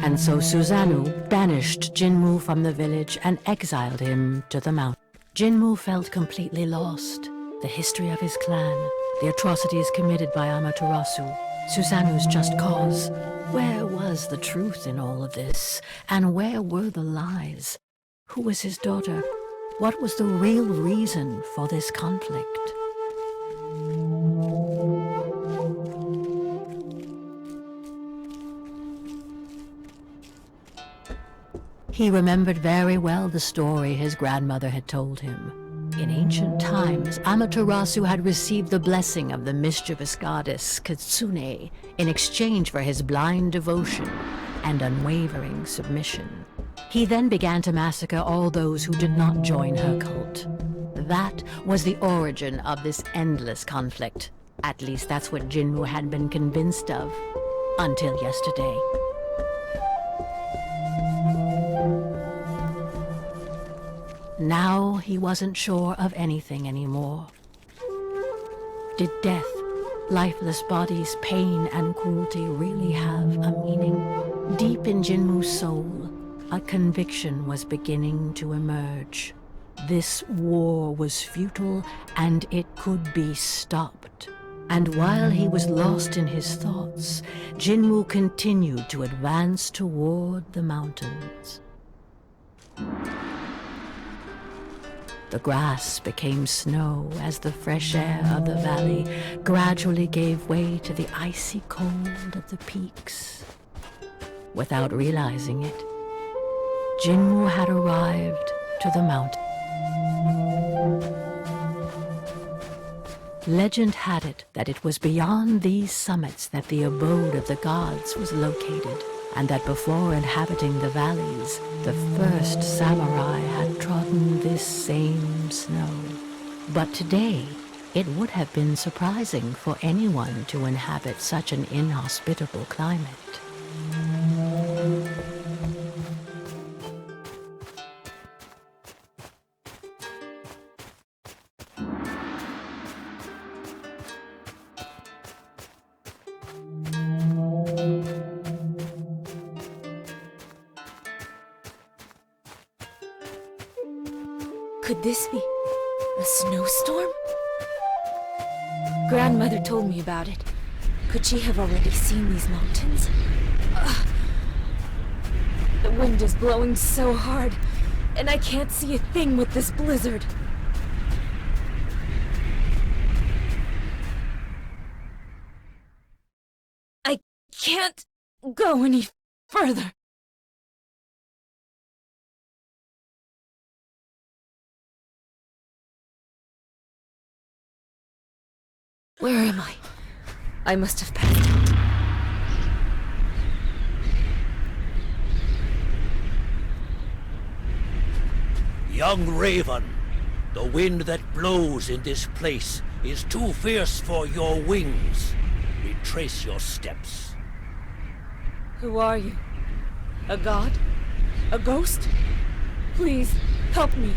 And so Susanoo banished Jinwoo from the village and exiled him to the mountain. Jinwoo felt completely lost. The history of his clan, the atrocities committed by Amaterasu, Susanoo's just cause. Where was the truth in all of this? And where were the lies? Who was his daughter? What was the real reason for this conflict? He remembered very well the story his grandmother had told him. In ancient times, Amaterasu had received the blessing of the mischievous goddess Kitsune in exchange for his blind devotion and unwavering submission. He then began to massacre all those who did not join her cult. That was the origin of this endless conflict. At least that's what Jinwoo had been convinced of, until yesterday. Now he wasn't sure of anything anymore. Did death, lifeless bodies, pain, and cruelty really have a meaning? Deep in Jinwoo's soul, a conviction was beginning to emerge. This war was futile and it could be stopped. And while he was lost in his thoughts, Jinwoo continued to advance toward the mountains. The grass became snow as the fresh air of the valley gradually gave way to the icy cold of the peaks. Without realizing it, Jinwoo had arrived to the mountain. Legend had it that it was beyond these summits that the abode of the gods was located, and that before inhabiting the valleys, the first samurai had trodden this same snow. But today, it would have been surprising for anyone to inhabit such an inhospitable climate. Could this be a snowstorm? Grandmother told me about it. Could she have already seen these mountains? The wind is blowing so hard, and I can't see a thing with this blizzard. I can't go any further. Where am I? I must have passed out. Young Raven, the wind that blows in this place is too fierce for your wings. Retrace your steps. Who are you? A god? A ghost? Please, help me.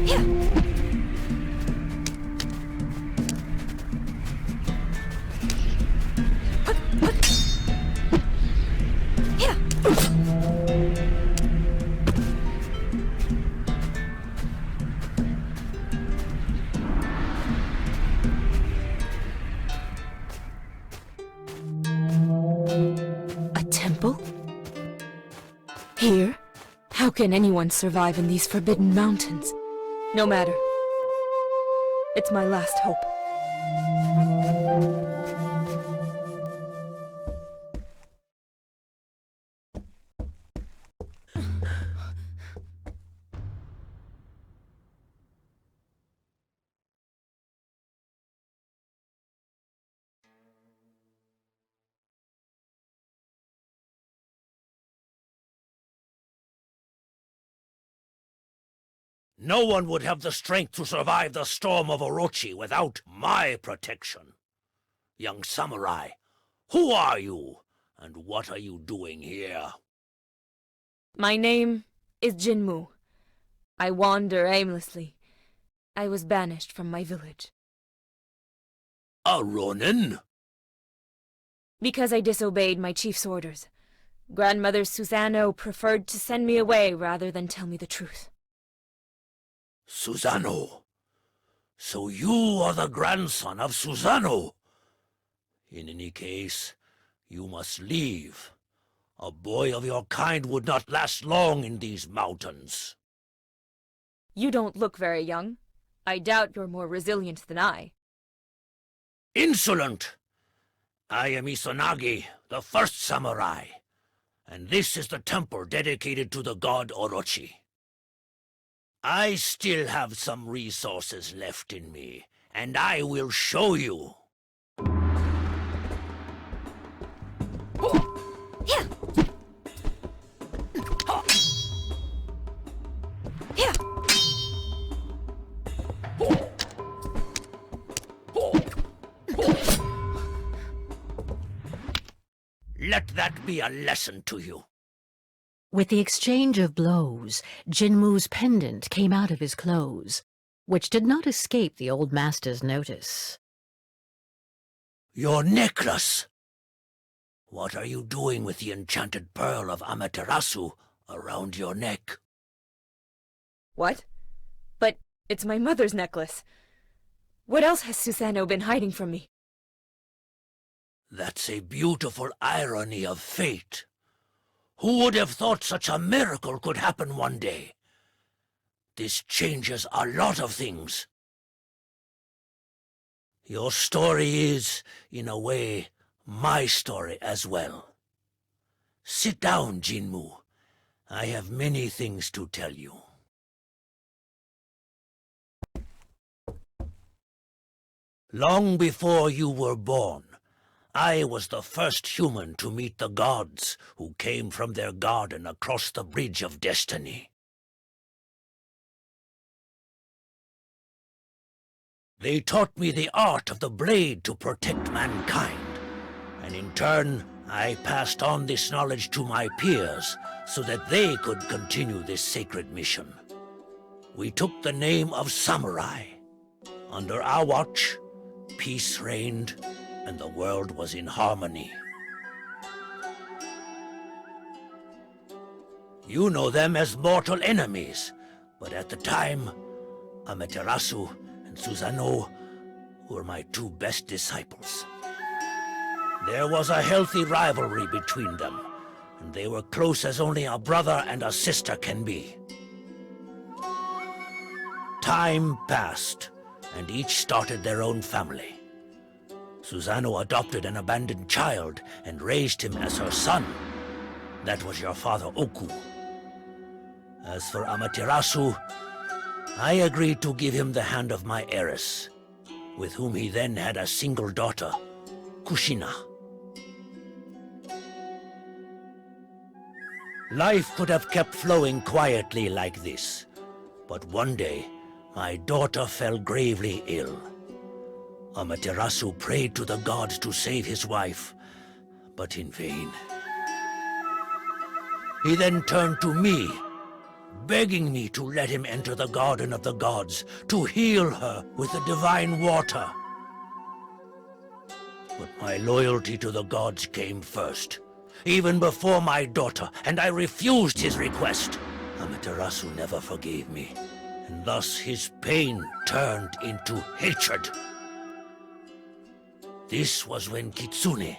Yeah. Yeah. A temple? Here? How can anyone survive in these forbidden mountains? No matter. It's my last hope. No one would have the strength to survive the storm of Orochi without my protection. Young samurai, who are you, and what are you doing here? My name is Jinmu. I wander aimlessly. I was banished from my village. A ronin? Because I disobeyed my chief's orders. Grandmother Susano preferred to send me away rather than tell me the truth. Susano. So you are the grandson of Susano. In any case, you must leave. A boy of your kind would not last long in these mountains. You don't look very young. I doubt you're more resilient than I. Insolent! I am Izanagi, the first samurai, and this is the temple dedicated to the god Orochi. I still have some resources left in me, and I will show you. Yeah. Yeah. Let that be a lesson to you. With the exchange of blows, Jinmu's pendant came out of his clothes, which did not escape the old master's notice. Your necklace! What are you doing with the enchanted pearl of Amaterasu around your neck? What? But it's my mother's necklace. What else has Susano been hiding from me? That's a beautiful irony of fate. Who would have thought such a miracle could happen one day? This changes a lot of things. Your story is, in a way, my story as well. Sit down, Jinmu. I have many things to tell you. Long before you were born, I was the first human to meet the gods who came from their garden across the Bridge of Destiny. They taught me the art of the blade to protect mankind, and in turn, I passed on this knowledge to my peers so that they could continue this sacred mission. We took the name of samurai. Under our watch, peace reigned, and the world was in harmony. You know them as mortal enemies, but at the time, Amaterasu and Susano were my two best disciples. There was a healthy rivalry between them, and they were close as only a brother and a sister can be. Time passed, and each started their own family. Susano adopted an abandoned child and raised him as her son. That was your father Oku. As for Amaterasu, I agreed to give him the hand of my heiress, with whom he then had a single daughter, Kushina. Life could have kept flowing quietly like this, but one day, my daughter fell gravely ill. Amaterasu prayed to the gods to save his wife, but in vain. He then turned to me, begging me to let him enter the Garden of the Gods to heal her with the divine water. But my loyalty to the gods came first, even before my daughter, and I refused his request. Amaterasu never forgave me, and thus his pain turned into hatred. This was when Kitsune,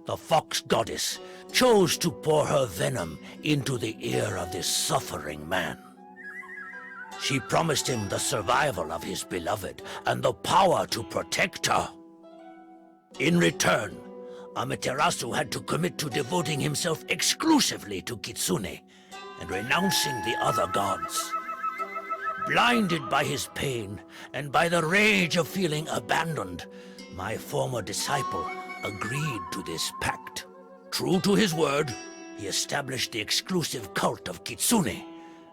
the fox goddess, chose to pour her venom into the ear of this suffering man. She promised him the survival of his beloved and the power to protect her. In return, Amaterasu had to commit to devoting himself exclusively to Kitsune and renouncing the other gods. Blinded by his pain and by the rage of feeling abandoned, my former disciple agreed to this pact. True to his word, he established the exclusive cult of Kitsune,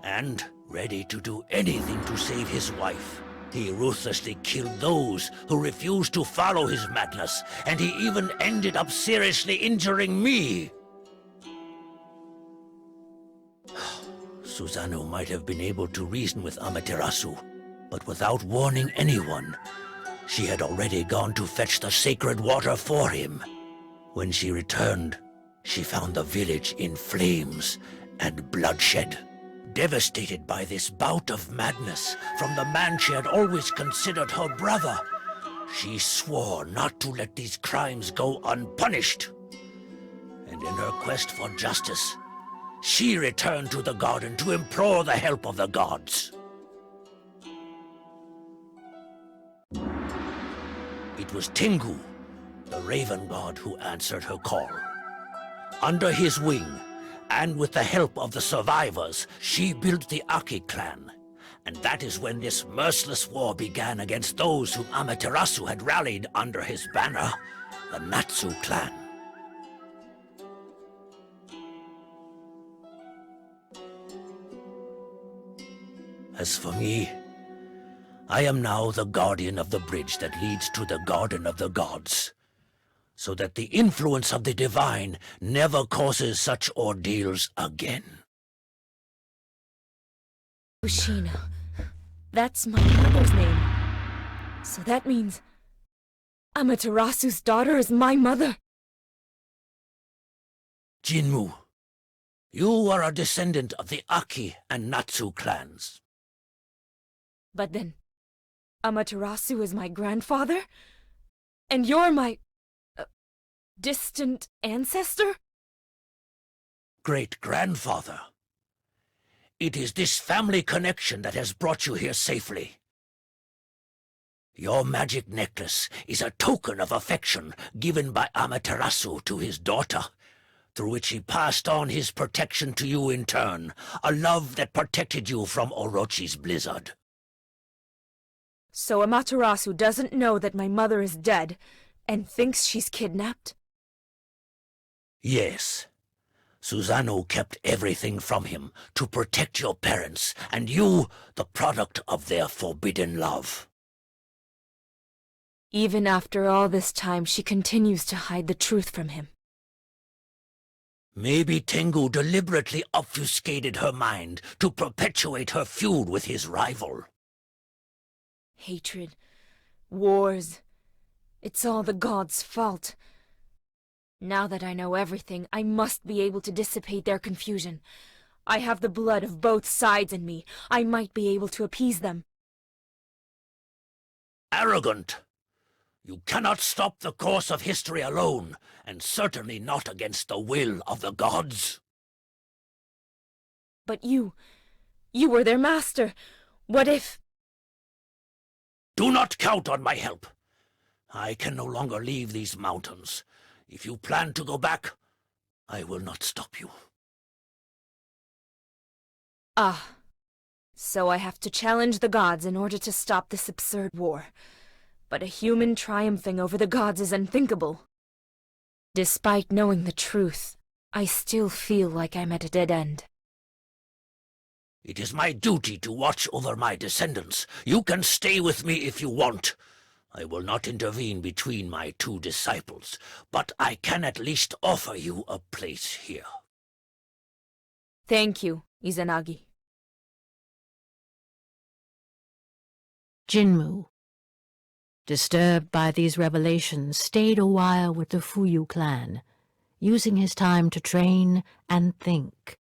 and, ready to do anything to save his wife, he ruthlessly killed those who refused to follow his madness, and he even ended up seriously injuring me. Susanoo might have been able to reason with Amaterasu, but without warning anyone, she had already gone to fetch the sacred water for him. When she returned, she found the village in flames and bloodshed. Devastated by this bout of madness from the man she had always considered her brother, she swore not to let these crimes go unpunished. And in her quest for justice, she returned to the garden to implore the help of the gods. It was Tengu, the raven god, who answered her call. Under his wing, and with the help of the survivors, she built the Aki clan. And that is when this merciless war began against those whom Amaterasu had rallied under his banner, the Natsu clan. As for me, I am now the guardian of the bridge that leads to the Garden of the Gods, so that the influence of the divine never causes such ordeals again. Ushina. That's my mother's name. So that means Amaterasu's daughter is my mother. Jinmu, you are a descendant of the Aki and Natsu clans. But then, Amaterasu is my grandfather? And you're my distant ancestor? Great-grandfather. It is this family connection that has brought you here safely. Your magic necklace is a token of affection given by Amaterasu to his daughter, through which he passed on his protection to you in turn, a love that protected you from Orochi's blizzard. So Amaterasu doesn't know that my mother is dead, and thinks she's kidnapped? Yes. Susanoo kept everything from him to protect your parents, and you, the product of their forbidden love. Even after all this time, she continues to hide the truth from him. Maybe Tengu deliberately obfuscated her mind to perpetuate her feud with his rival. Hatred, wars, it's all the gods' fault. Now that I know everything, I must be able to dissipate their confusion. I have the blood of both sides in me. I might be able to appease them. Arrogant! You cannot stop the course of history alone, and certainly not against the will of the gods. But you were their master. What if... Do not count on my help. I can no longer leave these mountains. If you plan to go back, I will not stop you. Ah. So I have to challenge the gods in order to stop this absurd war. But a human triumphing over the gods is unthinkable. Despite knowing the truth, I still feel like I'm at a dead end. It is my duty to watch over my descendants. You can stay with me if you want. I will not intervene between my two disciples, but I can at least offer you a place here. Thank you, Izanagi. Jinmu, disturbed by these revelations, stayed a while with the Fuyu clan, using his time to train and think.